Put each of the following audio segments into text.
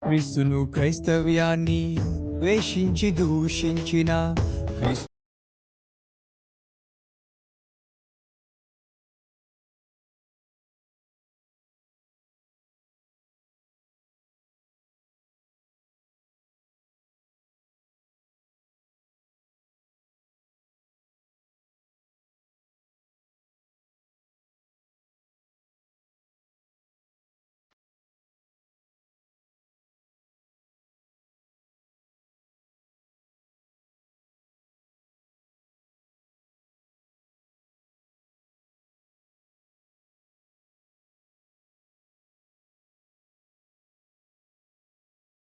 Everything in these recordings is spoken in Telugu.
క్రీస్తును క్రైస్తవ్యాన్ని ద్వేషించి దూషించిన క్రీస్తు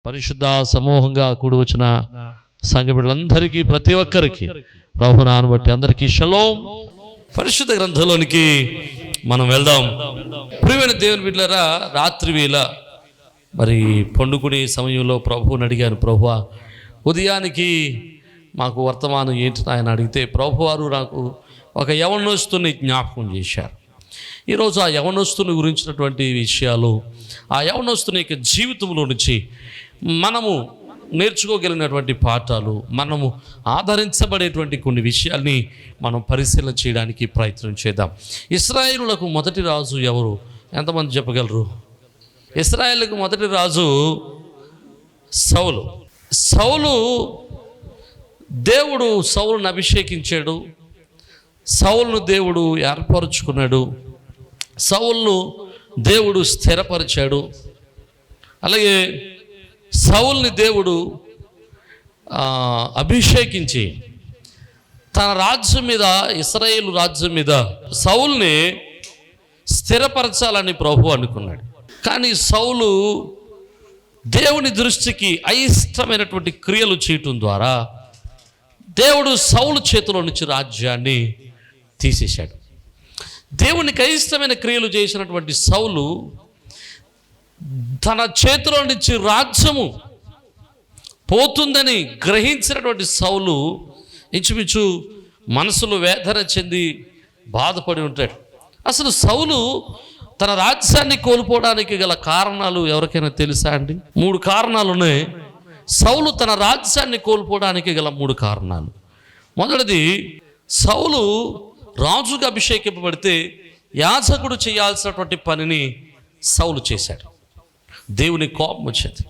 పరిశుద్ధ సమూహంగా కూడి వచ్చిన సంఘ బిడ్డలందరికీ ప్రతి ఒక్కరికి ప్రభు నాను బట్టి అందరికీ షలోం. పరిశుద్ధ గ్రంథంలోనికి మనం వెళ్దాం. ప్రియమైన దేవుని బిడ్డలారా, రాత్రి వేళ మరి పండుకునే సమయంలో ప్రభువుని అడిగాను, ప్రభువా ఉదయానికి మాకు వర్తమానం ఏంటి ఆయన అడిగితే ప్రభువారు నాకు ఒక యవనస్తుని జ్ఞాపకం చేశారు. ఈరోజు ఆ యవనస్తుని గురించినటువంటి విషయాలు, ఆ యవనస్తుని యొక్క జీవితంలో నుంచి మనము నేర్చుకోగలిగినటువంటి పాఠాలు, మనము ఆదరించబడేటువంటి కొన్ని విషయాల్ని మనం పరిశీలన చేయడానికి ప్రయత్నం చేద్దాం. ఇశ్రాయేలులకు మొదటి రాజు ఎవరు? ఎంతమంది చెప్పగలరు? ఇశ్రాయేలుకు మొదటి రాజు సౌలు. సౌలు దేవుడు సౌలును అభిషేకించాడు, సౌలును దేవుడు ఏర్పరుచుకున్నాడు, సౌలును దేవుడు స్థిరపరిచాడు. అలాగే సౌలుని దేవుడు అభిషేకించి తన రాజ్యం మీద, ఇశ్రాయేలు రాజ్యం మీద సౌలుని స్థిరపరచాలని ప్రభు అనుకున్నాడు. కానీ సౌలు దేవుని దృష్టికి అయిష్టమైనటువంటి క్రియలు చేయటం ద్వారా దేవుడు సౌలు చేతిలో నుంచి రాజ్యాన్ని తీసేశాడు. దేవునికి అయిష్టమైన క్రియలు చేసినటువంటి సౌలు తన చేతిలో నుంచి రాజ్యము పోతుందని గ్రహించినటువంటి సౌలు ఇంచుమించు మనసులో వేదన చెంది బాధపడి ఉంటాడు. అసలు సౌలు తన రాజ్యాన్ని కోల్పోవడానికి గల కారణాలు ఎవరికైనా తెలుసా అండి? 3 కారణాలు ఉన్నాయి. సౌలు తన రాజ్యాన్ని కోల్పోవడానికి గల 3 కారణాలు. మొదటిది, సౌలు రాజుగా అభిషేకింపబడితే యాజకుడు చేయాల్సినటువంటి పనిని సౌలు చేశాడు. దేవుని కోపం వచ్చేది.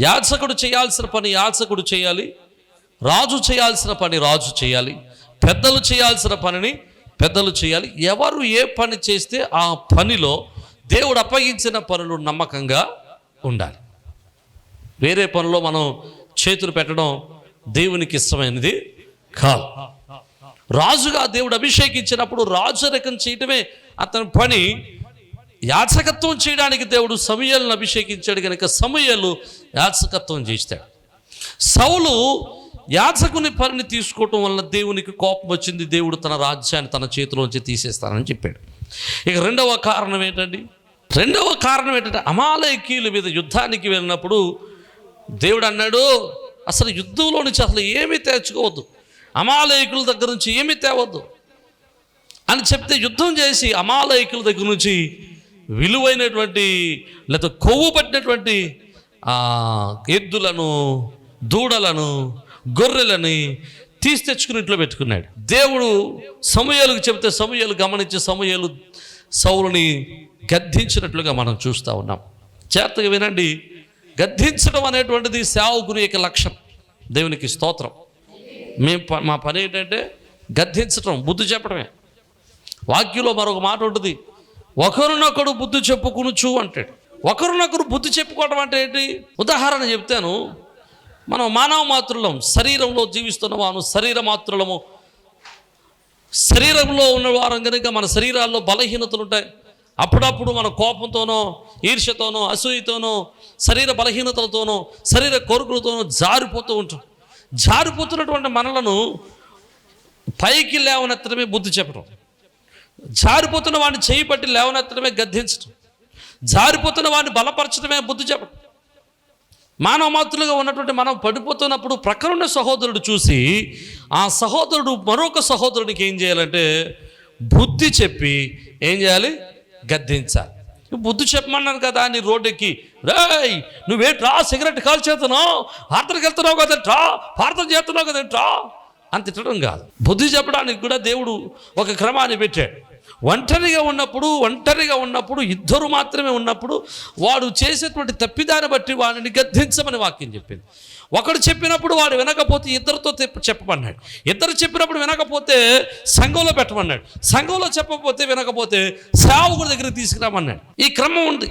యాజకుడు చేయాల్సిన పని యాజకుడు చేయాలి, రాజు చేయాల్సిన పని రాజు చేయాలి, పెద్దలు చేయాల్సిన పనిని పెద్దలు చేయాలి. ఎవరు ఏ పని చేస్తే ఆ పనిలో దేవుడు అప్పగించిన పనులు నమ్మకంగా ఉండాలి. వేరే పనిలో మనం చేతులు పెట్టడం దేవునికి ఇష్టమైనది కాదు. రాజుగా దేవుడు అభిషేకించినప్పుడు రాజరికం చేయటమే అతని పని. యాజకత్వం చేయడానికి దేవుడు సమూయేలును అభిషేకించాడు కనుక సమూయేలు యాజకత్వం చేస్తాడు. సౌలు యాజకుని పనిని తీసుకోవటం వలన దేవునికి కోపం వచ్చింది. దేవుడు తన రాజ్యాన్ని తన చేతిలోంచి తీసేస్తానని చెప్పాడు. ఇక రెండవ కారణం ఏంటంటే అమాలేకీయుల మీద యుద్ధానికి వెళ్ళినప్పుడు దేవుడు అన్నాడు, అసలు యుద్ధంలో నుంచి అసలు ఏమీ తెచ్చుకోవద్దు, అమాలేకుల దగ్గర నుంచి ఏమీ తేవద్దు అని చెప్తే యుద్ధం చేసి అమాలేకుల దగ్గర నుంచి విలువైనటువంటి లేదా కొవ్వు పట్టినటువంటి ఎద్దులను, దూడలను, గొర్రెలని తెచ్చుకుని ఇంట్లో పెట్టుకున్నాడు. దేవుడు సమూయేలుకు చెబితే సమూయేలు గమనించి సమూయేలు సౌలుని గద్దించినట్లుగా మనం చూస్తూ ఉన్నాం. జాగ్రత్తగా వినండి, గద్దించడం అనేటువంటిది సేవకుని యొక్క లక్ష్యం. దేవునికి స్తోత్రం. మా పని ఏంటంటే గద్దించడం, బుద్ధి చెప్పడమే. వాక్యంలో మరొక మాట ఉంటుంది, ఒకరినొకడు బుద్ధి చెప్పుకునుచు అంటాడు. ఒకరినొకరు బుద్ధి చెప్పుకోవడం అంటే ఏంటి? ఉదాహరణ చెప్తాను. మనం మానవ మాత్రులం, శరీరంలో జీవిస్తున్న వారు శరీర మాత్రులము. శరీరంలో ఉన్నవారం కనుక మన శరీరాల్లో బలహీనతలు ఉంటాయి. అప్పుడప్పుడు మన కోపంతోనో, ఈర్ష్యతోనో, అసూయతోనో, శరీర బలహీనతలతోనో, శరీర కోరికలతోనో జారిపోతూ ఉంటాం. జారిపోతున్నటువంటి మనలను పైకి లేవనెత్తడమే బుద్ధి చెప్పడం. జారిపోతున్న వాడిని చేయి పట్టి లేవనెత్తడమే గద్దించడం. జారిపోతున్న వాడిని బలపరచడమే బుద్ధి చెప్పడం. మానవ మాతృలుగా ఉన్నటువంటి మనం పడిపోతున్నప్పుడు ప్రక్కనున్న సహోదరుడు చూసి ఆ సహోదరుడు మరొక సహోదరునికి ఏం చేయాలంటే బుద్ధి చెప్పి ఏం చేయాలి? గద్దించాలి. బుద్ధి చెప్పమన్నాను కదా అని రోడ్డెక్కి, రేయ్ నువ్వేంట్రా సిగరెట్ కాల్చేస్తున్నావు, ఆర్తనకి వెళ్తున్నావు కదంట్రా, ప్రార్థన చేస్తున్నావు కదంట్రా అని తిట్టడం కాదు. బుద్ధి చెప్పడానికి కూడా దేవుడు ఒక క్రమాన్ని పెట్టాడు. ఒంటరిగా ఉన్నప్పుడు ఇద్దరు మాత్రమే ఉన్నప్పుడు వాడు చేసేటువంటి తప్పిదాన్ని బట్టి వాడిని గద్దించమని వాక్యం చెప్పింది. ఒకడు చెప్పినప్పుడు వాడు వినకపోతే ఇద్దరితో చెప్పమన్నాడు. ఇద్దరు చెప్పినప్పుడు వినకపోతే సంఘంలో పెట్టమన్నాడు. సంఘంలో చెప్పకపోతే వినకపోతే సేవకుడి దగ్గరికి తీసుకురామన్నాడు. ఈ క్రమం ఉంది.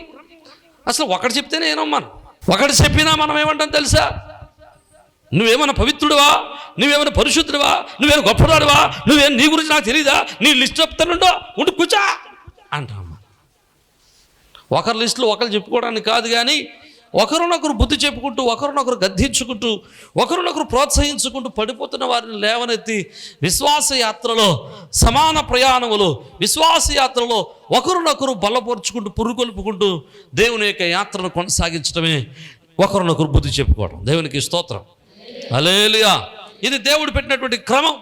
అసలు ఒకటి చెప్తేనే ఏనమ్మా, ఒకటి చెప్పినా మనం ఏమంటాం తెలుసా? నువ్వేమైనా పవిత్రుడివా, నువ్వేమైనా పరిశుద్ధుడివా, నువ్వేమైనా గొప్పవాడివా, నీ గురించి నాకు తెలియదా, నీ లిస్ట్ చెప్తానుండో ఉండి కూర్చా అంటామా. ఒకరి లిస్టులో ఒకరు చెప్పుకోవడానికి కాదు, కానీ ఒకరినొకరు బుద్ధి చెప్పుకుంటూ, ఒకరినొకరు గద్దించుకుంటూ, ఒకరినొకరు ప్రోత్సహించుకుంటూ పడిపోతున్న వారిని లేవనెత్తి విశ్వాస యాత్రలో, సమాన ప్రయాణములు విశ్వాస యాత్రలో ఒకరినొకరు బలపరుచుకుంటూ, పురుకొల్పుకుంటూ దేవుని యొక్క యాత్రను కొనసాగించడమే ఒకరినొకరు బుద్ధి చెప్పుకోవడం. దేవునికి స్తోత్రం, హల్లెలూయా. ఇది దేవుడు పెట్టినటువంటి క్రమం.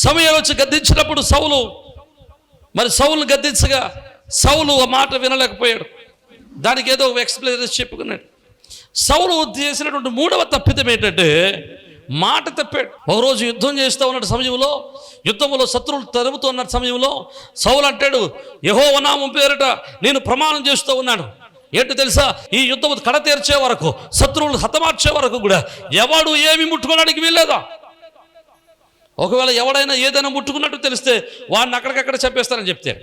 సమూయేలు వచ్చి గద్దించినప్పుడు సౌలు గద్దించగా సౌలు ఆ మాట వినలేకపోయాడు. దానికి ఏదో ఎక్స్ప్లెయిన్ చెప్పుకున్నాడు. సౌలు చేసినటువంటి మూడవ తప్పిదం ఏంటంటే మాట తప్పాడు. ఒకరోజు యుద్ధం చేస్తూ ఉన్న సమయంలో, యుద్ధంలో శత్రువులు తరుముతూ ఉన్న సమయంలో సౌలు అంటాడు, యెహోవా నామం పేరిట నేను ప్రమాణం చేస్తూ ఉన్నాను. ఏంటో తెలుసా, ఈ యుద్ధం కడ తీర్చే వరకు, శత్రువులు హతమార్చే వరకు కూడా ఎవడు ఏమి ముట్టుకోవడానికి వీల్లేదా. ఒకవేళ ఎవడైనా ఏదైనా ముట్టుకున్నట్టు తెలిస్తే వాడిని అక్కడికక్కడ చంపేస్తారని చెప్తారు.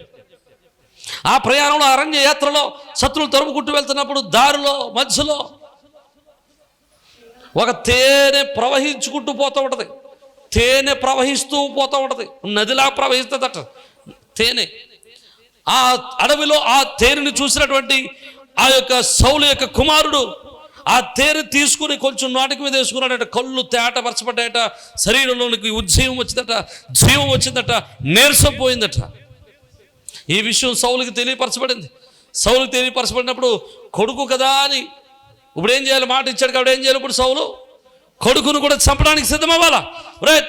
ఆ ప్రయాణంలో, అరణ్య యాత్రలో శత్రువులు తరుముకుంటూ వెళ్తున్నప్పుడు దారిలో మధ్యలో ఒక తేనె ప్రవహించుకుంటూ పోతూ ఉంటుంది. తేనె ప్రవహిస్తూ పోతూ ఉంటుంది, నదిలా ప్రవహిస్తుందట తేనె. ఆ అడవిలో ఆ తేనెని చూసినటువంటి ఆ యొక్క సౌలు యొక్క కుమారుడు ఆ తేనె తీసుకుని కొంచెం నాటికి మీద వేసుకున్నాడట. కళ్ళు తేటపరచబడ్డాయట, శరీరంలోనికి ఉజ్జీవం వచ్చిందట, జీవం వచ్చిందట, నీరసం పోయిందట. ఈ విషయం సౌలుకి తెలియపరచబడింది. సౌలుకి తెలియపరచబడినప్పుడు కొడుకు కదా అని ఇప్పుడు ఏం చేయాలి, మాట ఇచ్చాడు కాబట్టి ఏం చేయాలి, ఇప్పుడు సౌలు కొడుకును కూడా చంపడానికి సిద్ధమవ్వాలా.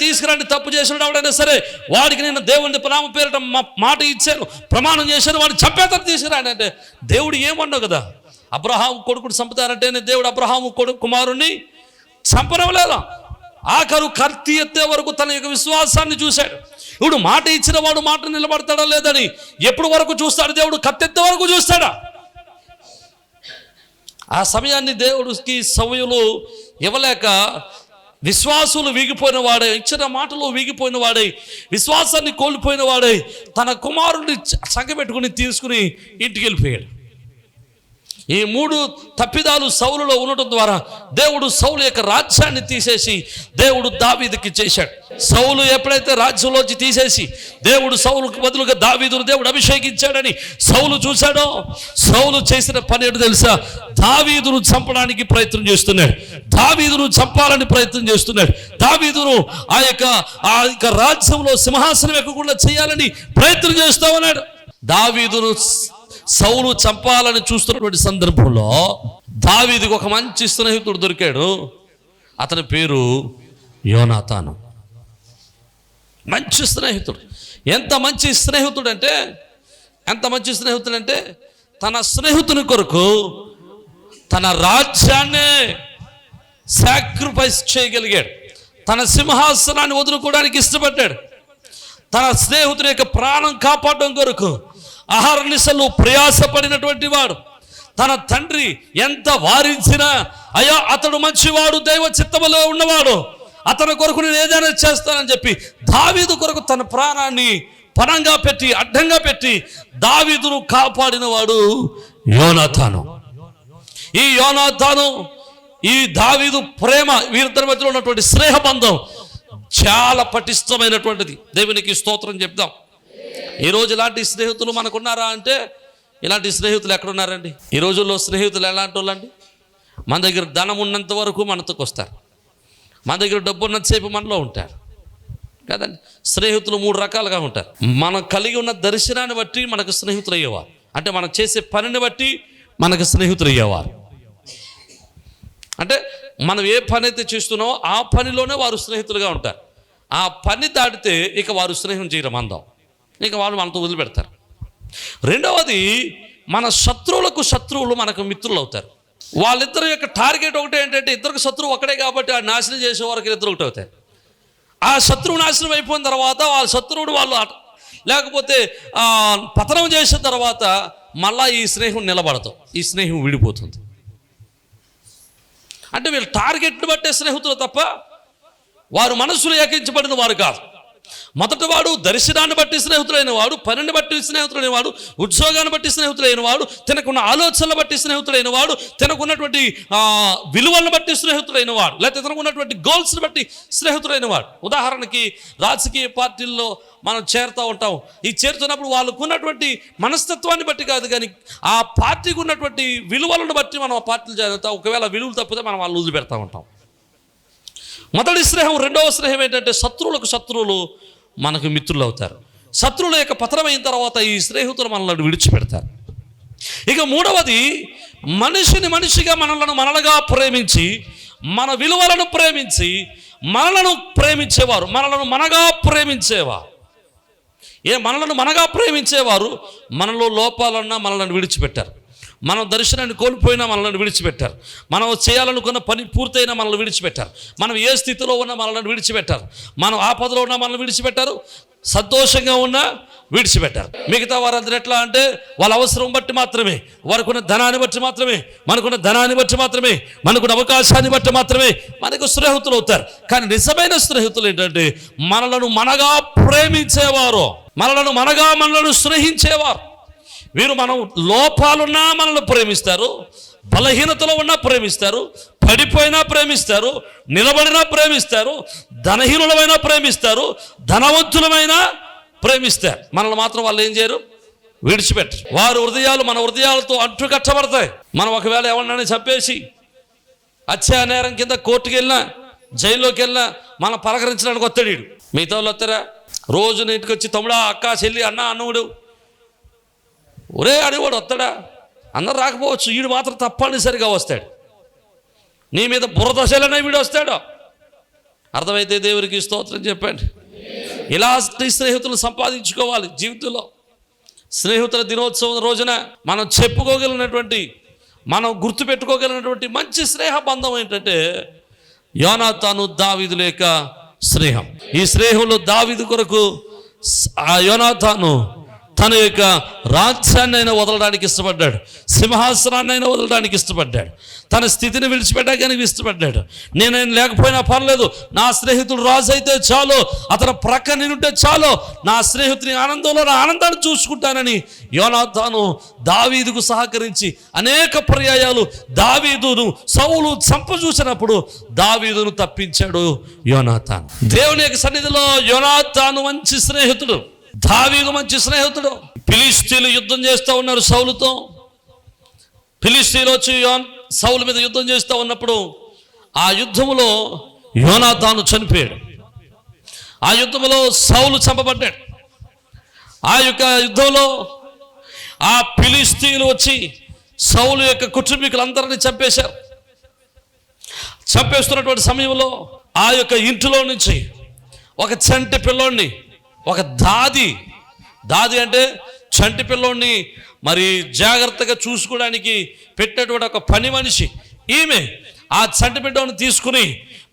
తీసుకురండి, తప్పు చేసిన ఎవడైనా సరే వాడికి నేను దేవుని నామ పేరిట మాట ఇచ్చాను, ప్రమాణం చేశాను, వాడిని చంపేతను తీసుకురాండి అంటే దేవుడు ఏమన్నావు కదా. అబ్రహాము కొడుకుని చంపుతారంటేనే దేవుడు అబ్రహాము కుమారుణ్ణి చంపనవలేదా. ఆఖరు కత్తి ఎత్తే వరకు తన యొక్క విశ్వాసాన్ని చూశాడు. ఇప్పుడు మాట ఇచ్చిన వాడు మాట నిలబడతాడా లేదని ఎప్పుడు వరకు చూస్తాడు దేవుడు? కత్తెత్తే వరకు చూస్తాడా? ఆ సమయాన్ని దేవుడికి సమయంలో ఇవ్వలేక విశ్వాసులు వీగిపోయిన వాడే, ఇచ్చిన మాటలు వీగిపోయిన వాడే, విశ్వాసాన్ని కోల్పోయిన వాడే తన కుమారుడిని సంగబెట్టుకుని తీసుకుని ఇంటికి వెళ్ళిపోయాడు. ఈ మూడు తప్పిదాలు సౌలులో ఉండటం ద్వారా దేవుడు సౌలు యొక్క రాజ్యాన్ని తీసేసి దేవుడు దావీదుకి చేశాడు. సౌలు ఎప్పుడైతే రాజ్యంలోంచి తీసేసి దేవుడు సౌలుకు బదులుగా దావీదును దేవుడు అభిషేకించాడని సౌలు చూశాడో, సౌలు చేసిన పని ఏంటో తెలుసా? దావీదును చంపడానికి ప్రయత్నం చేస్తున్నాడు, దావీదును చంపాలని ప్రయత్నం చేస్తున్నాడు, దావీదును ఆ యొక్క రాజ్యంలో సింహాసనం ఎక్కకుండా చేయాలని ప్రయత్నం చేస్తూ ఉన్నాడు. దావీదును సౌలు చంపాలని చూస్తున్నటువంటి సందర్భంలో దావీదుకు ఒక మంచి స్నేహితుడు దొరికాడు. అతని పేరు యోనాతాను. మంచి స్నేహితుడు. ఎంత మంచి స్నేహితుడు అంటే తన స్నేహితుని కొరకు తన రాజ్యాన్నే సాక్రిఫైస్ చేయగలిగాడు. తన సింహాసనాన్ని వదులుకోవడానికి ఇష్టపడ్డాడు. తన స్నేహితుని యొక్క ప్రాణం కాపాడడం కొరకు అహర్నిశలు ప్రయాసపడినటువంటి వాడు. తన తండ్రి ఎంత వారించినా అయ్యా అతడు మంచివాడు, దైవ చిత్తములో ఉన్నవాడు, అతని కొరకు నేను ఏదైనా చేస్తానని చెప్పి దావీదు కొరకు తన ప్రాణాన్ని పణంగా పెట్టి, అడ్డంగా పెట్టి దావీదును కాపాడిన వాడు యోనాతాను. ఈ యోనాతాను, ఈ దావీదు ప్రేమ, వీరిద్దరి మధ్యలో ఉన్నటువంటి స్నేహబంధం చాలా పటిష్టమైనటువంటిది. దేవునికి స్తోత్రం చెప్దాం. ఈరోజు ఇలాంటి స్నేహితులు మనకున్నారా అంటే, ఇలాంటి స్నేహితులు ఎక్కడున్నారండి? ఈ రోజుల్లో స్నేహితులు ఎలాంటి వాళ్ళండి? మన దగ్గర ధనం ఉన్నంత వరకు మనతోకి వస్తారు, మన దగ్గర డబ్బు ఉన్నంతసేపు మనలో ఉంటారు కదండి. స్నేహితులు మూడు రకాలుగా ఉంటారు. మనం కలిగి ఉన్న దర్శనాన్ని బట్టి మనకు స్నేహితులు అయ్యేవారు, అంటే మనం చేసే పనిని బట్టి మనకు స్నేహితులు అయ్యేవారు. అంటే మనం ఏ పని అయితే చేస్తున్నామో ఆ పనిలోనే వారు స్నేహితులుగా ఉంటారు. ఆ పని దాటితే ఇక వారు స్నేహం చేయడం అందం, ఇక వాళ్ళు మనతో వదిలిపెడతారు. రెండవది, మన శత్రువులకు శత్రువులు మనకు మిత్రులు అవుతారు. వాళ్ళిద్దరి యొక్క టార్గెట్ ఒకటే ఏంటంటే, ఇద్దరికి శత్రువు ఒకటే కాబట్టి ఆ నాశనం చేసే వారికి ఇద్దరు ఒకటి అవుతాయి. ఆ శత్రువు నాశనం అయిపోయిన తర్వాత వాళ్ళ శత్రువుడు వాళ్ళు లేకపోతే పతనం చేసిన తర్వాత మళ్ళా ఈ స్నేహం నిలబడతాం, ఈ స్నేహం విడిపోతుంది. అంటే వీళ్ళు టార్గెట్ని బట్టే స్నేహితులు తప్ప వారు మనస్సులు ఏకించబడిన వారు కాదు. మొదటి వాడు దర్శనాన్ని బట్టి స్నేహితులైన వాడు, పనిని బట్టి స్నేహితులైన వాడు, ఉద్యోగాన్ని బట్టి స్నేహితులైన వాడు, తనకున్న ఆలోచనలు బట్టి స్నేహితులైన వాడు, తనకున్నటువంటి విలువలను బట్టి స్నేహితులైన వాడు, లేకపోతే తనకున్నటువంటి గోల్స్ని బట్టి స్నేహితులైన వాడు. ఉదాహరణకి రాజకీయ పార్టీల్లో మనం చేరుతూ ఉంటాం. ఈ చేరుతున్నప్పుడు వాళ్ళకు ఉన్నటువంటి మనస్తత్వాన్ని బట్టి కాదు, కానీ ఆ పార్టీకి ఉన్నటువంటి విలువలను బట్టి మనం ఆ పార్టీలు చేరుతాం. ఒకవేళ విలువలు తప్పితే మనం వాళ్ళు వదిలిపెడతా ఉంటాం. మొదటి స్నేహం. రెండవ స్నేహం ఏంటంటే, శత్రువులకు శత్రువులు మనకు మిత్రులు అవుతారు. శత్రువుల యొక్క పతనమైన తర్వాత ఈ స్నేహితులు మనల్ని విడిచిపెడతారు. ఇక మూడవది, మనిషిని మనిషిగా మనలుగా ప్రేమించి, మన విలువలను ప్రేమించి మనలను ప్రేమించేవారు, మనలను మనగా ప్రేమించేవారు. మనలను మనగా ప్రేమించేవారు మనలో లోపాలన్నా మనల్ని విడిచిపెట్టారు. మనం దర్శనాన్ని కోల్పోయినా మనల్ని విడిచిపెట్టారు. మనం చేయాలనుకున్న పని పూర్తయినా మనల్ని విడిచిపెట్టారు. మనం ఏ స్థితిలో ఉన్నా మనల్ని విడిచిపెట్టారు. మనం ఆపదలో ఉన్నా మనల్ని విడిచిపెట్టారు. సంతోషంగా ఉన్నా విడిచిపెట్టారు. మిగతా వారందరూ ఎట్లా అంటే, వాళ్ళ అవసరం బట్టి మాత్రమే, వారికున్న ధనాన్ని బట్టి మాత్రమే, మనకున్న ధనాన్ని బట్టి మాత్రమే, మనకున్న అవకాశాన్ని బట్టి మాత్రమే మనకు స్నేహితులు అవుతారు. కానీ నిజమైన స్నేహితులు ఏంటంటే, మనలను మనగా ప్రేమించేవారు, మనలను స్నేహించేవారు. వీరు మనం లోపాలున్నా మనల్ని ప్రేమిస్తారు, బలహీనతలో ఉన్నా ప్రేమిస్తారు, పడిపోయినా ప్రేమిస్తారు, నిలబడినా ప్రేమిస్తారు, ధనహీనులమైనా ప్రేమిస్తారు, ధనవంతులమైనా ప్రేమిస్తారు. మనల్ని మాత్రం వాళ్ళు ఏం చేయరు, విడిచిపెట్టరు. వారి హృదయాలు మన హృదయాలతో అంటు కట్టబడతాయి. మనం ఒకవేళ ఎవరినైనా చంపేసి హత్యా నేరం కింద కోర్టుకు వెళ్ళినా, జైల్లోకి వెళ్ళినా మనం పలకరించడానికి వస్తాడు వీడు. మిగతా వాళ్ళు వస్తారా? రోజు ఇంటికి వచ్చి తమ్ముడా, అక్క, చెల్లి, అన్న, అన్నవుడు, ఒరే అడివాడు వస్తాడా? అందరు రాకపోవచ్చు, వీడు మాత్రం తప్పనిసరిగా వస్తాడు. నీ మీద బురదశలనే వీడు వస్తాడు. అర్థమైతే దేవునికి స్తోత్రం చెప్పండి. ఇలాంటి స్నేహితులు సంపాదించుకోవాలి జీవితంలో. స్నేహితుల దినోత్సవం రోజున మనం చెప్పుకోగలిగినటువంటి, మనం గుర్తుపెట్టుకోగలిగినటువంటి మంచి స్నేహ బంధం ఏంటంటే, యోనాతాను దావీదు లేక స్నేహం. ఈ స్నేహంలో దావీదు కొరకు ఆ యోనాతాను తన యొక్క రాజ్యాన్ని అయినా వదలడానికి ఇష్టపడ్డాడు, సింహాసనాన్ని అయినా వదలడానికి ఇష్టపడ్డాడు, తన స్థితిని విడిచిపెట్టడానికి ఇష్టపడ్డాడు. నేను లేకపోయినా పర్లేదు, నా స్నేహితుడు రాజు అయితే చాలు, అతను ప్రక్క నింటే చాలు, నా స్నేహితుని ఆనందంలో నా ఆనందాన్ని చూసుకుంటానని యోనాతాను దావీదుకు సహకరించి అనేక పర్యాయాలు దావీదును సౌలు చంపజూసినప్పుడు దావీదును తప్పించాడు యోనాతాను. దేవుని యొక్క సన్నిధిలో యోనాతాను మంచి స్నేహితుడు, దావీదు మంచి స్నేహితుడు. ఫిలిష్తీయులు యుద్ధం చేస్తూ ఉన్నారు సౌలుతో. ఫిలిష్తీయులు వచ్చి సౌలు మీద యుద్ధం చేస్తూ ఉన్నప్పుడు ఆ యుద్ధములో యోనాతాను చనిపోయాడు. ఆ యుద్ధములో సౌలు చంపబడ్డాడు. ఆ యొక్క యుద్ధంలో ఆ ఫిలిష్తీయులు వచ్చి సౌలు యొక్క కుటుంబీకులందరినీ చంపేశారు. చంపేస్తున్నటువంటి సమయంలో ఆ యొక్క ఇంటిలో నుంచి ఒక చంటి పిల్లోడిని, ఒక దాది అంటే చంటి పిల్లోడిని మరి జాగ్రత్తగా చూసుకోవడానికి పెట్టినటువంటి ఒక పని మనిషి ఈమె, ఆ చంటి బిడ్డను తీసుకుని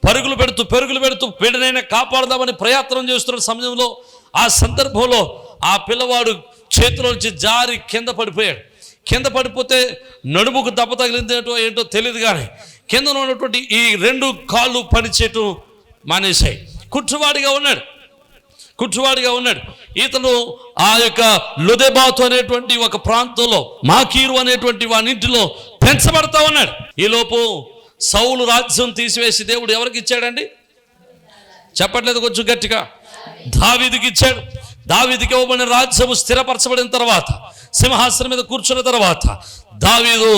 పరుగులు పెడుతూ బిడ్డనైనా కాపాడదామని ప్రయత్నం చేస్తున్న సమయంలో, ఆ సందర్భంలో ఆ పిల్లవాడు చేతిలోంచి జారి కింద పడిపోయాడు. కింద పడిపోతే నడుముకు దెబ్బ తగిలిందేటో ఏంటో తెలియదు, కానీ కింద ఉన్నటువంటి ఈ 2 కాళ్ళు పనిచేయటం మానేశాయి. కుట్టువాడిగా ఉన్నాడు. ఇతను ఆ యొక్క లొదెబాతు అనేటువంటి ఒక ప్రాంతంలో, మాకీరు అనేటువంటి వాని ఇంటిలో పెంచబడతా ఉన్నాడు. ఈలోపు సౌలు రాజ్యం తీసివేసి దేవుడు ఎవరికి ఇచ్చాడండి? చెప్పట్లేదు కొంచెం గట్టిగా. దావీదుకి ఇచ్చాడు. దావీదుకి ఇవ్వబడిన రాజ్యము స్థిరపరచబడిన తర్వాత, సింహాసనం మీద కూర్చున్న తర్వాత, దావీదు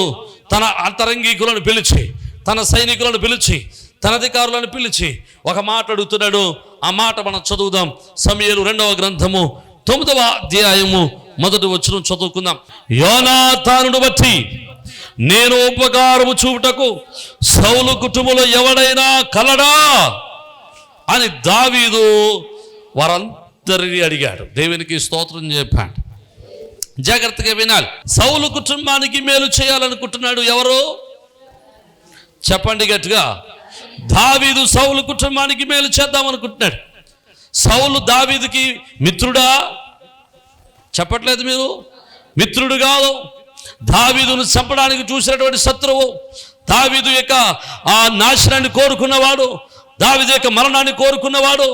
తన అంతరంగికులను పిలిచి, తన సైనికులను పిలిచి, తన అధికారులను పిలిచి ఒక మాట అడుగుతున్నాడు. ఆ మాట మనం చదువుదాం. సమూయేలు 2వ గ్రంథము 9వ అధ్యాయము 1వ వచనం చదువుకుందాం. యోనాతానును బట్టి నేను ఉపకారము చూపుటకు సౌలు కుటుంబంలో ఎవడైనా కలడా అని దావీదు వారందరినీ అడిగాడు. దేవునికి స్తోత్రం చెప్పాడు. జాగ్రత్తగా వినాలి. సౌలు కుటుంబానికి మేలు చేయాలనుకుంటున్నాడు ఎవరు? చెప్పండి గట్టిగా. దావీదు సౌలు కుటుంబానికి మేలు చేద్దాం అనుకుంటున్నాడు. సౌలు దావీదుకి మిత్రుడా? చెప్పట్లేదు మీరు. మిత్రుడు కాదు, దావీదును చంపడానికి చూసినటువంటి శత్రువు, దావీదు యొక్క ఆ నాశనాన్ని కోరుకున్నవాడు, దావీదు యొక్క మరణాన్ని కోరుకున్నవాడు,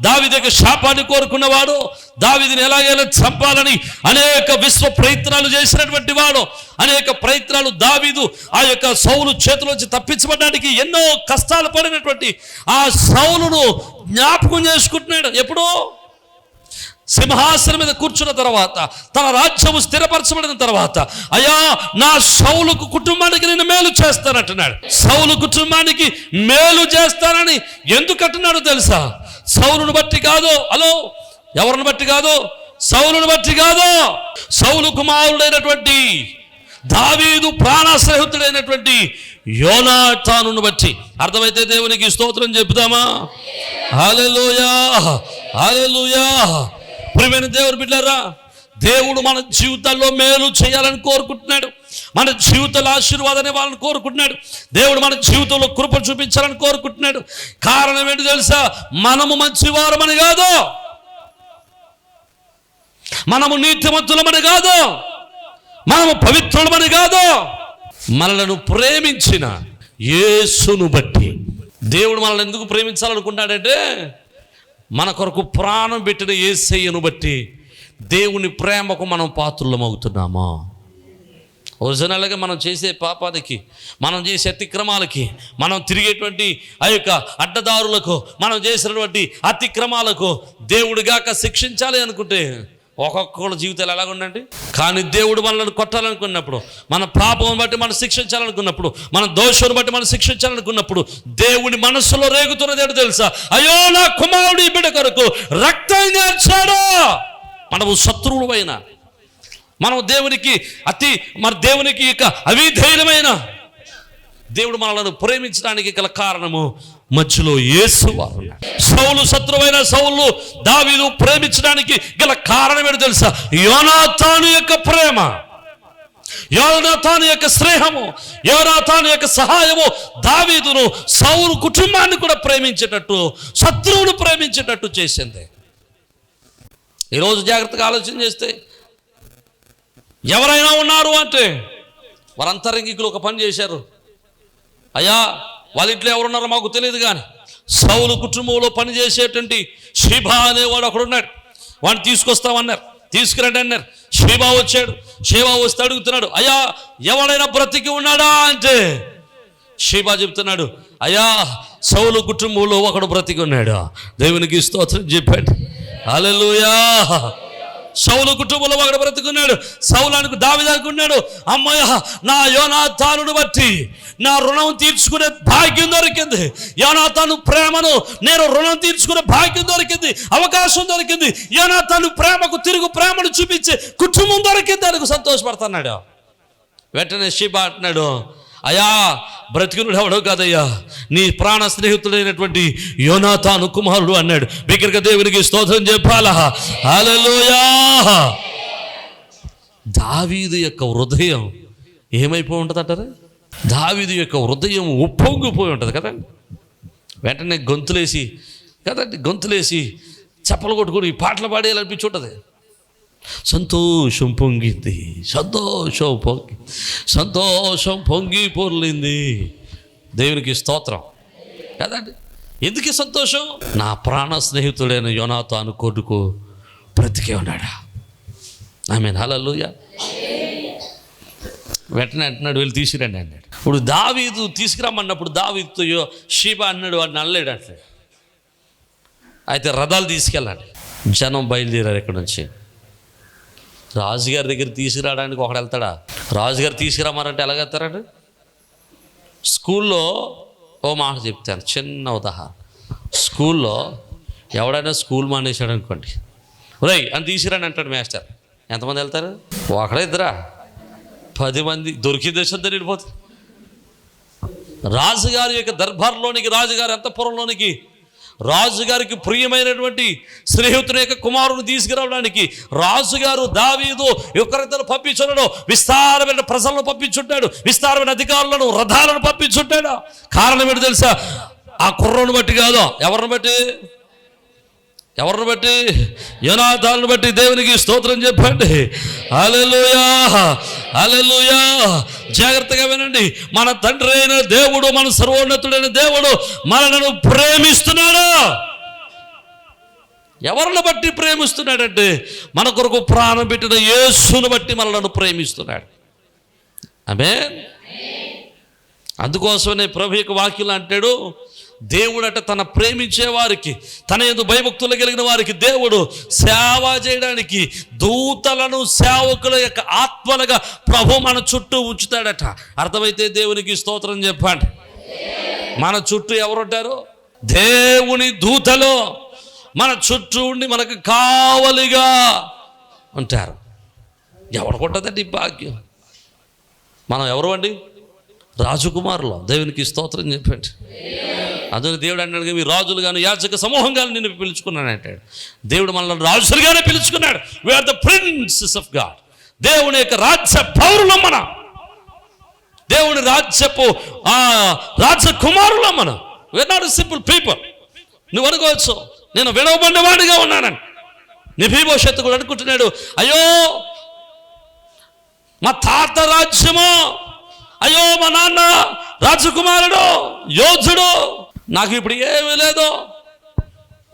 దావీదు యొక్క శాపాన్ని కోరుకున్నవాడు, దావీదుని ఎలాగైనా చంపాలని అనేక విశ్వ ప్రయత్నాలు చేసినటువంటి వాడు, అనేక ప్రయత్నాలు దావీదు ఆ యొక్క సౌలు చేతిలోంచి తప్పించబడడానికి ఎన్నో కష్టాలు పడినటువంటి ఆ సౌలును జ్ఞాపకం చేసుకుంటున్నాడు. ఎప్పుడో సింహాసనం మీద కూర్చున్న తర్వాత, తన రాజ్యము స్థిరపరచబడిన తర్వాత, అయ్యా నా సౌలు కుటుంబానికి నేను మేలు చేస్తానంటున్నాడు. సౌలు కుటుంబానికి మేలు చేస్తానని ఎందుకు అంటున్నాడు తెలుసా? సౌలును బట్టి కాదు. హలో, ఎవరిని బట్టి కాదు? సౌలును బట్టి కాదు. సౌలు కుమారుడైనటువంటి దావీదు ప్రాణ స్నేహితుడైనటువంటి యోనాతానును బట్టి. అర్థమైతే దేవునికి స్తోత్రం చెప్తామా? హల్లెలూయా, హల్లెలూయా. ప్రియమైన దేవుని బిడ్డలారా, దేవుడు మన జీవితాల్లో మేలు చేయాలని కోరుకుంటున్నాడు. మన జీవితంలో ఆశీర్వాదాన్ని ఇవ్వాలని కోరుకుంటున్నాడు. దేవుడు మన జీవితంలో కృప చూపించాలని కోరుకుంటున్నాడు. కారణం ఏంటి తెలుసా? మనము మంచివారమని కాదు, మనము నీతిమంతులమని కాదు, మనము పవిత్రులమని కాదు, మనలను ప్రేమించిన యేసును బట్టి. దేవుడు మనల్ని ఎందుకు ప్రేమించాలనుకుంటాడంటే, మన కొరకు ప్రాణం పెట్టిన యేసయ్యను బట్టి దేవుని ప్రేమకు మనం పాత్రులం అవుతున్నామా? ఒరిజినల్గా మనం చేసే పాపానికి, మనం చేసే అతిక్రమాలకి, మనం తిరిగేటువంటి ఆ యొక్క అడ్డదారులకు, మనం చేసినటువంటి అతిక్రమాలకు దేవుడిగాక శిక్షించాలి అనుకుంటే ఒక్కొక్కళ్ళ జీవితాలు ఎలాగుండండి. కానీ దేవుడు మనల్ని కొట్టాలనుకున్నప్పుడు, మన పాపం బట్టి మనం శిక్షించాలనుకున్నప్పుడు, మన దోషాన్ని బట్టి మనం శిక్షించాలనుకున్నప్పుడు, దేవుని మనస్సులో రేగుతున్నది ఏంటో తెలుసా? అయ్యో నా కుమారుడు ఈ బిడ్డ కొరకు రక్తాన్ని ఇచ్చాడు. మనము శత్రువులమైన, మనం దేవునికి దేవునికి ఇక అవిధేయులమైన, దేవుడు మనలను ప్రేమించడానికి గల కారణము మధ్యలో యేసు వారు. సౌలు శత్రువైన సౌలు దావీదు ప్రేమించడానికి గల కారణం ఏంటో తెలుసా? యోనాతాను యొక్క ప్రేమ, యోనాతాను యొక్క స్నేహము, యోనాతాను యొక్క సహాయము దావీదును సౌలు కుటుంబాన్ని కూడా ప్రేమించేటట్టు, శత్రువును ప్రేమించేటట్టు చేసింది. ఈరోజు జాగ్రత్తగా ఆలోచన చేస్తే ఎవరైనా ఉన్నారు అంటే వారు అంతరంగికులు ఒక పని చేశారు. అయ్యా వాళ్ళ ఇంట్లో ఎవరున్నారో మాకు తెలియదు, కానీ సౌలు కుటుంబంలో పనిచేసేటువంటి షీబా అనేవాడు ఒకడున్నాడు. వాడిని తీసుకొస్తామన్నారు, తీసుకురండి అన్నారు. షీబా వచ్చాడు. షీబా వస్తే అడుగుతున్నాడు, అయ్యా ఎవడైనా బ్రతికి ఉన్నాడా అంటే షీబా చెప్తున్నాడు, అయ్యా సౌలు కుటుంబంలో ఒకడు బ్రతికి ఉన్నాడు. దేవునికి స్తోత్రం చెప్పాడు. హల్లెలూయా. సౌలు కుటుంబంలో ఒకడు బ్రతుకున్నాడు. సౌలానికి దావీదుకు ఉన్నాడు. అమ్మయ్య, నా యోనాతానును బట్టి నా రుణం తీర్చుకునే భాగ్యం దొరికింది. యోనాతాను ప్రేమను నేను రుణం తీర్చుకునే భాగ్యం దొరికింది, అవకాశం దొరికింది. యోనాతాను ప్రేమకు తిరుగు ప్రేమను చూపించే కుటుంబం దొరికింది. దానికి సంతోషపడుతున్నాడు. వెంటనే షీబా అంటున్నాడు, అయ్యా బ్రతికునుడు ఎవడో కాదయ్యా, నీ ప్రాణ స్నేహితుడైనటువంటి యోనాతాను కుమారుడు అన్నాడు. బిగ్గరగా దేవునికి స్తోత్రం చెప్పాలా? హల్లెలూయా. దావీదు యొక్క హృదయం ఏమైపోయి ఉంటుంది అంటారు? దావీదు యొక్క హృదయం ఉప్పొంగిపోయి ఉంటుంది కదండి. వెంటనే గొంతులేసి కదండి, గొంతులేసి చప్పలు కొట్టుకుని పాటలు పాడేయాలనిపించి ఉంటుంది. సంతోషం పొంగింది, సంతోషం పొంగి పొర్లింది. దేవునికి స్తోత్రం కదండి. ఎందుకు సంతోషం? నా ప్రాణ స్నేహితుడైన యోనాతాను కొడుకు బ్రతికే ఉన్నాడా. ఆమేన్, హల్లెలూయా. వెంటనే అంటున్నాడు, వెళ్ళి తీసుకురండి అన్నాడు. ఇప్పుడు దావీదు తీసుకురమ్మన్నప్పుడు దావీదుతో షీబా అన్నాడు, వాడిని అనలేడు అట్లే. అయితే రథాలు తీసుకెళ్ళాలి. జనం బయలుదేరారు ఇక్కడ నుంచి. రాజుగారి దగ్గర తీసుకురావడానికి ఒకడు వెళ్తాడా? రాజుగారు తీసుకురామారంటే ఎలాగెళ్తారండి? స్కూల్లో ఓ మాట చెప్తాను, చిన్న ఉదాహరణ. స్కూల్లో ఎవడైనా స్కూల్ మానేశాడు అనుకోండి, ఒరేయ్ అని తీసుకురాని అంటాడు మాస్టర్. ఎంతమంది వెళ్తారు? ఒకడే ఇద్దరా? 10 మంది. దొరికిన దేశం వెళ్ళిపోతుంది. రాజుగారి యొక్క దర్బార్లోనికి, రాజుగారి అంతఃపురంలోనికి రాజుగారికి ప్రియమైనటువంటి స్నేహితుని యొక్క కుమారుని తీసుకురావడానికి రాజుగారు దావీదు యొక్కరిద్దరు పంపించున్నాడు. విస్తారమైన ప్రజలను పంపించుంటాడు, విస్తారమైన అధికారులను, రథాలను పంపించుంటాడు. కారణం ఏంటి తెలుసా? ఆ కుర్రను బట్టి కాదు. ఎవరిని బట్టి? యోనాతానుని బట్టి దేవునికి స్తోత్రం చెప్పండి. హల్లెలూయా, హల్లెలూయా. జాగ్రత్తగా వినండి. మన తండ్రి అయిన దేవుడు, మన సర్వోన్నతుడైన దేవుడు మనలను ప్రేమిస్తున్నాడు. ఎవరిని బట్టి ప్రేమిస్తున్నాడంటే మన కొరకు ప్రాణం పెట్టిన యేసును బట్టి మనలను ప్రేమిస్తున్నాడు. ఆమేన్. అందుకోసమే ప్రభు యొక్క వాక్యం అంటాడు, దేవుడట తన ప్రేమించే వారికి, తన యందు భయభక్తులు కలిగిన వారికి దేవుడు సేవ చేయడానికి దూతలను, సేవకుల యొక్క ఆత్మలుగా ప్రభు మన చుట్టూ ఉంచుతాడట. అర్థమైతే దేవునికి స్తోత్రం చెప్పండి. మన చుట్టూ ఎవరుంటారు? దేవుని దూతలు మన చుట్టూ ఉండి మనకు కావలిగా ఉంటారు. ఎవరికొంటుందండి ఈ భాగ్యం? మనం ఎవరు అండి? రాజకుమారులు. దేవునికి స్తోత్రం చెప్పండి. అందుకే దేవుడు అన్నాడు, మీ రాజులు గాను యాజక సమూహంగా నిన్ను పిలుచుకున్నాను అంటాడు. దేవుడు మనల్ని రాజులుగానే పిలుచుకున్నాడు. We are the princes of God. దేవుని యొక్క రాజ్య పౌరులం మనం. దేవుని రాజ్యపు రాజకుమారులం మనం. We are not simple people. నువ్వు అనుకోవచ్చు నేను విడవబడినవాడిగా ఉన్నానని. మెఫీబోషెతు కూడా అనుకుంటున్నాడు, అయ్యో మా తాత రాజ్యము, అయ్యో మా నాన్న రాజకుమారుడు, యోధుడు, నాకు ఇప్పుడు ఏమీ లేదు,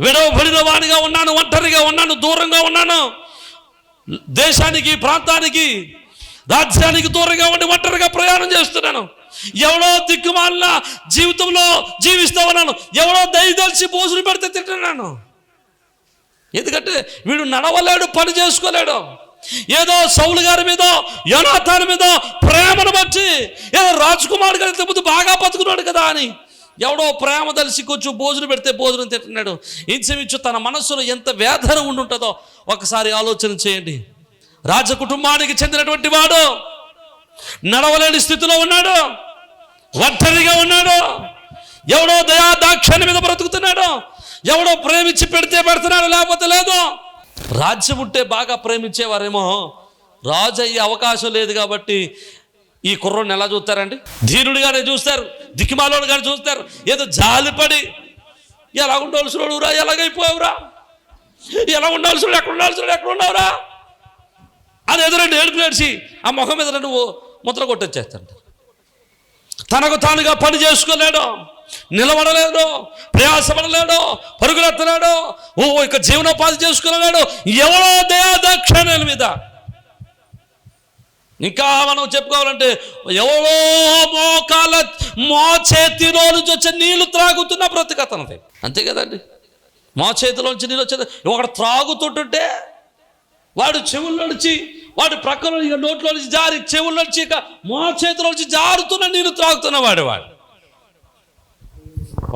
విడవబడిన వాడిగా ఉన్నాను, ఒంటరిగా ఉన్నాను, దూరంగా ఉన్నాను, దేశానికి, ప్రాంతానికి, రాజ్యానికి దూరంగా ఉండి ఒంటరిగా ప్రయాణం చేస్తున్నాను, ఎవడో దిక్కుమాలిన జీవితంలో జీవిస్తా ఉన్నాను, ఎవడో దయదలిచి భోజనం పెడితే తింటున్నాను. ఎందుకంటే వీడు నడవలేడు, పని చేసుకోలేడు. ఏదో సౌలు గారి మీద, యోనాతాను మీద ప్రేమను బట్టి, ఏదో రాజకుమారుడు గారి ముందు బాగా బతుకున్నాడు కదా అని ఎవడో ప్రేమ తెలిసి కొంచెం భోజనం పెడితే భోజనం తింటున్నాడు. ఇంచుమించు తన మనస్సులో ఎంత వేదన ఉండుంటుందో ఒకసారి ఆలోచన చేయండి. రాజ కుటుంబానికి చెందినటువంటి వాడు నడవలేని స్థితిలో ఉన్నాడు, ఒంటరిగా ఉన్నాడు, ఎవడో దయా దాక్షాన్ని మీద బ్రతుకుతున్నాడు, ఎవడో ప్రేమించి పెడితే పెడుతున్నాడు, లేకపోతే లేదు. రాజ్యం ఉంటే బాగా ప్రేమించేవారేమో రాజు అయ్యే అవకాశం లేదు కాబట్టి ఈ కుర్రోడిని ఎలా చూస్తారండి? ధీరుడిగానే చూస్తారు, దిక్కుమాలోడుగానే చూస్తారు. ఏదో జాలిపడి ఎలా ఉండవలసినవురా, ఎలాగైపోయావురా, ఎలా ఉండవలసిన, ఎక్కడ ఉండాల్సిన, ఎక్కడ ఉన్నావురా అది ఏదో రెండు ఏడుపు ఏడ్చి ఆ ముఖం మీద నువ్వు ముద్ర కొట్టొచ్చేస్తాడు. తనకు తానుగా పని చేసుకోలేడు, నిలబడలేడు, ప్రయాసపడలేడు, పరుగులెత్తలేడు, ఇక జీవనోపాధి చేసుకోలేడు. ఎవరో దయాదాక్షిణ్యాల మీద, ఇంకా మనం చెప్పుకోవాలంటే ఎవరో మో చేతిలో నుంచి వచ్చే నీళ్లు త్రాగుతున్న బ్రతికతనది. అంతే కదండి. మో చేతిలోంచి నీళ్ళు వచ్చేది ఒకడు త్రాగుతుంటుంటే వాడు చెవుల్లో నుంచి, వాడి ప్రక్కలో నోట్లో నుంచి జారి, చెవుల్లో నుంచి ఇక మో చేతిలో నుంచి జారుతున్న నీళ్ళు త్రాగుతున్న వాడు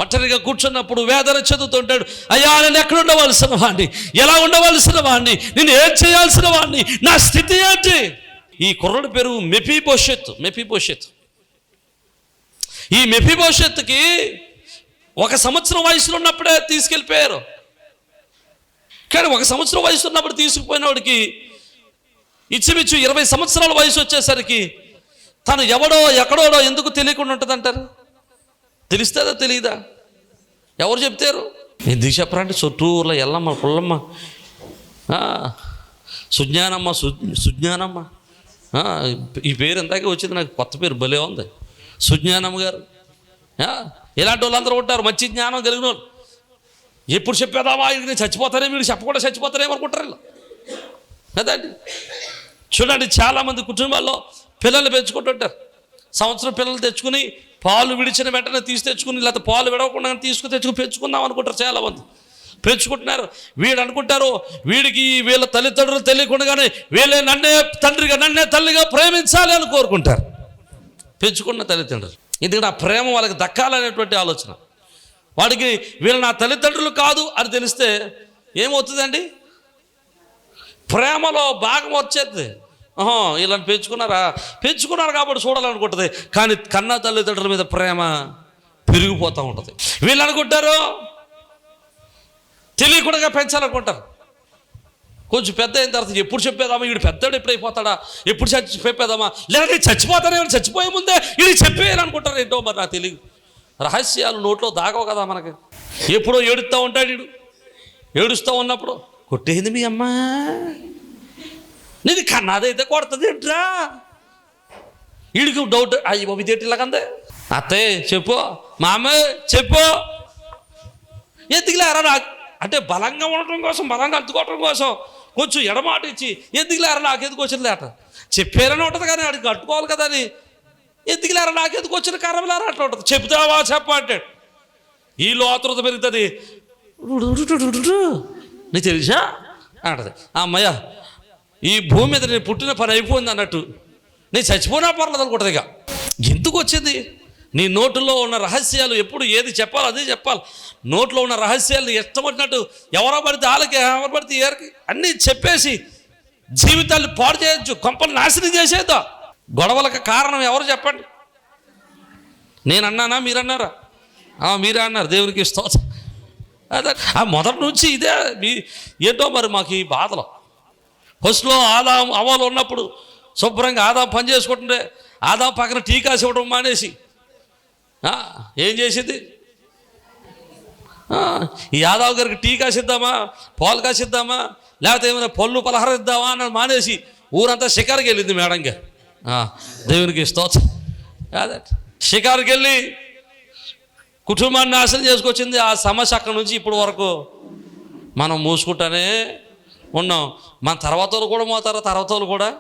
ఒంటరిగా కూర్చున్నప్పుడు వేదన చెందుతుంటాడు. అయ్యా నేను ఎక్కడ ఉండవలసిన వాడిని, ఎలా ఉండవలసిన వాడిని, నేను ఏం చేయాల్సిన వాడిని, నా స్థితి ఏంటి? ఈ కుర్రుడి పేరు మెఫీబోషెత్. ఈ మెఫీబోషెత్కి 1 సంవత్సరం వయసులో ఉన్నప్పుడే తీసుకెళ్ళిపోయారు. కానీ 1 సంవత్సరం వయసు ఉన్నప్పుడు తీసుకుపోయిన వాడికి ఇచ్చిమిచ్చు 20 సంవత్సరాల వయసు వచ్చేసరికి తను ఎవడో ఎక్కడోడో ఎందుకు తెలియకుండా ఉంటుందంటారు? తెలుస్తుందా తెలియదా? ఎవరు చెప్తారు? ఎందుకు చెప్పరంటే చుట్టూరులో ఎల్లమ్మ, పుల్లమ్మ, సుజ్ఞానమ్మ, ఈ పేరు ఎందాకే వచ్చింది, నాకు కొత్త పేరు భలే ఉంది, సుజ్ఞానమ్మ గారు. ఇలాంటి వాళ్ళందరూ ఉంటారు, మంచి జ్ఞానం కలిగిన వాళ్ళు. ఎప్పుడు చెప్పేదామా నేను చచ్చిపోతానేమో, వీడు చెప్పకుండా చచ్చిపోతారేమో అనుకుంటారు వీళ్ళు కదండి. చూడండి, చాలామంది కుటుంబాల్లో పిల్లలు పెంచుకుంటుంటారు. సంవత్సరం పిల్లలు తెచ్చుకుని పాలు విడిచిన వెంటనే తెచ్చుకుని, లేకపోతే పాలు విడవకుండా తెచ్చుకుని పెంచుకుందాం అనుకుంటారు. చాలామంది పెంచుకుంటున్నారు. వీడు అనుకుంటారు వీడికి వీళ్ళ తల్లిదండ్రులు తెలియకుండానే వీళ్ళే నన్నే తండ్రిగా, నన్నే తల్లిగా ప్రేమించాలి అని కోరుకుంటారు పెంచుకున్న తల్లిదండ్రులు. ఎందుకంటే ఆ ప్రేమ వాళ్ళకి దక్కాలనేటువంటి ఆలోచన. వాడికి వీళ్ళు నా తల్లిదండ్రులు కాదు అని తెలిస్తే ఏమవుతుందండి? ప్రేమలో భాగం వచ్చేది. వీళ్ళని పెంచుకున్నారు కాబట్టి చూడాలనుకుంటుంది. కానీ కన్నా తల్లిదండ్రుల మీద ప్రేమ పెరిగిపోతూ ఉంటుంది. వీళ్ళు అనుకుంటారు తెలియకుండా పెంచాలనుకుంటారు. కొంచెం పెద్ద అయిన తర్వాత ఎప్పుడు చెప్పేదామా, వీడు పెద్దోడు ఎప్పుడు అయిపోతాడా, ఎప్పుడు చెప్పేదామా, లేదా నేను చచ్చిపోతానేమో, చచ్చిపోయే ముందే వీడికి చెప్పేయాలనుకుంటారు. ఏంటో మరి నాకు తెలియదు. రహస్యాలు నోట్లో దాగవు కదా మనకి. ఎప్పుడో ఏడుస్తూ ఉంటాడు వీడు. ఏడుస్తూ ఉన్నప్పుడు కొట్టేది మీ అమ్మ, నీది కన్నాదైతే కొడుతుంది ఏంట్రా. వీడికి డౌట్, అయ్యి బాబు ఇదేంటి ఇలాగందే. అత్తయ్య చెప్పు, మా అమ్మ చెప్పు, ఎందుకులేరా నాకు అంటే బలంగా ఉండటం కోసం, బలంగా అందుకోవటం కోసం కొంచెం ఎడమాట ఇచ్చి ఎందుకులేరా నాకు ఎందుకు వచ్చింది లేట చెప్పారని ఉంటుంది, కానీ అడిగి కట్టుకోవాలి కదా అని ఎందుకులేరా నాకు ఎందుకు వచ్చిన కర్రలేరా అట్లా ఉంటుంది. చెప్తావా చెప్పంటాడు. ఈ లోతురత పెరుగుతుంది. నీకు తెలుసా అంటది. అమ్మయ్య ఈ భూమి మీద నేను పుట్టిన పని అయిపోయింది అన్నట్టు, నేను చచ్చిపోయినా పర్లేదు అనుకుంటుంది. ఇక ఎందుకు వచ్చింది? నీ నోటులో ఉన్న రహస్యాలు ఎప్పుడు ఏది చెప్పాలి అదే చెప్పాలి. నోట్లో ఉన్న రహస్యాలు ఇష్టపడినట్టు ఎవరో పడితే వాళ్ళకి, ఎవరు పడితే ఎవరికి అన్నీ చెప్పేసి జీవితాన్ని పాడు చేయొచ్చు, కొంపలు నాశనం చేసేద్దా. గొడవలకు కారణం ఎవరు చెప్పండి? నేను అన్నానా, మీరన్నారా? మీరే అన్నారు. దేవునికి స్తోత్రం. అదే మొదటి నుంచి ఇదే ఏంటో మరి మాకు ఈ బాధలు. ఫస్ట్లో ఆదాం అవ్వలు ఉన్నప్పుడు శుభ్రంగా ఆదాం పని చేసుకుంటుంటే ఆదాం పక్కన టీ కాసి ఇవ్వడం మానేసి ఏం చేసింది? ఈ యాదవ్ గారికి టీ కాసిద్దామా, పాలు కాసిద్దామా, లేకపోతే ఏమైనా పళ్ళు పలహారం ఇద్దామా అని మానేసి ఊరంతా షికారుకి వెళ్ళింది మేడంగా. దేవునికి స్తోత్రం. అదే షికారుకి వెళ్ళి కుటుంబాన్ని నాశనం చేసుకొచ్చింది. ఆ సమస్య అక్కడి నుంచి ఇప్పటి వరకు మనం మూసుకుంటానే ఉన్నాం. మన తర్వాత వాళ్ళు కూడా మోతారు, తర్వాత వాళ్ళు కూడా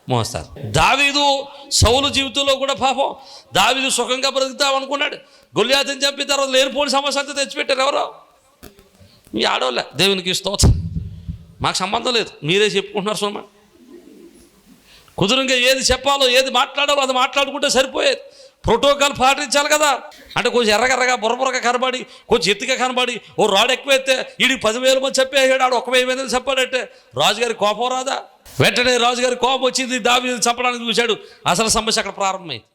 మోస్తారు. దావీదు సౌలు జీవితంలో కూడా పాపం దావీదు సుఖంగా బ్రతుకుతాం అనుకున్నాడు. గొల్లియాతుని చంపిన తర్వాత లేనిపోని సమస్య అంతా తెచ్చిపెట్టారు ఎవరో, మీ ఆడవాళ్ళే. దేవునికి స్తోత్రం. మాకు సంబంధం లేదు, మీరే చెప్పుకుంటున్నారు. సోమ కుదురుగా ఏది చెప్పాలో ఏది మాట్లాడాలో అది మాట్లాడుకుంటే సరిపోయేది. ప్రోటోకాల్ పాటించాలి కదా. అంటే కొంచెం ఎర్రగర్రగా బుర్రబుర్రగా కనబడి, కొంచెం ఎత్తుగా కనబడి, ఓ రాడు ఎక్కువ ఎత్తే వీడికి 10,000 మంది చెప్పేసాడు, ఆడు 1,000 మంది చెప్పాడంటే రాజుగారి కోపం రాదా? వెంటనే రాజుగారి కోపం వచ్చింది, దావీదుని చంపడానికి చూశాడు. అసలు సమస్య అక్కడ ప్రారంభమైంది.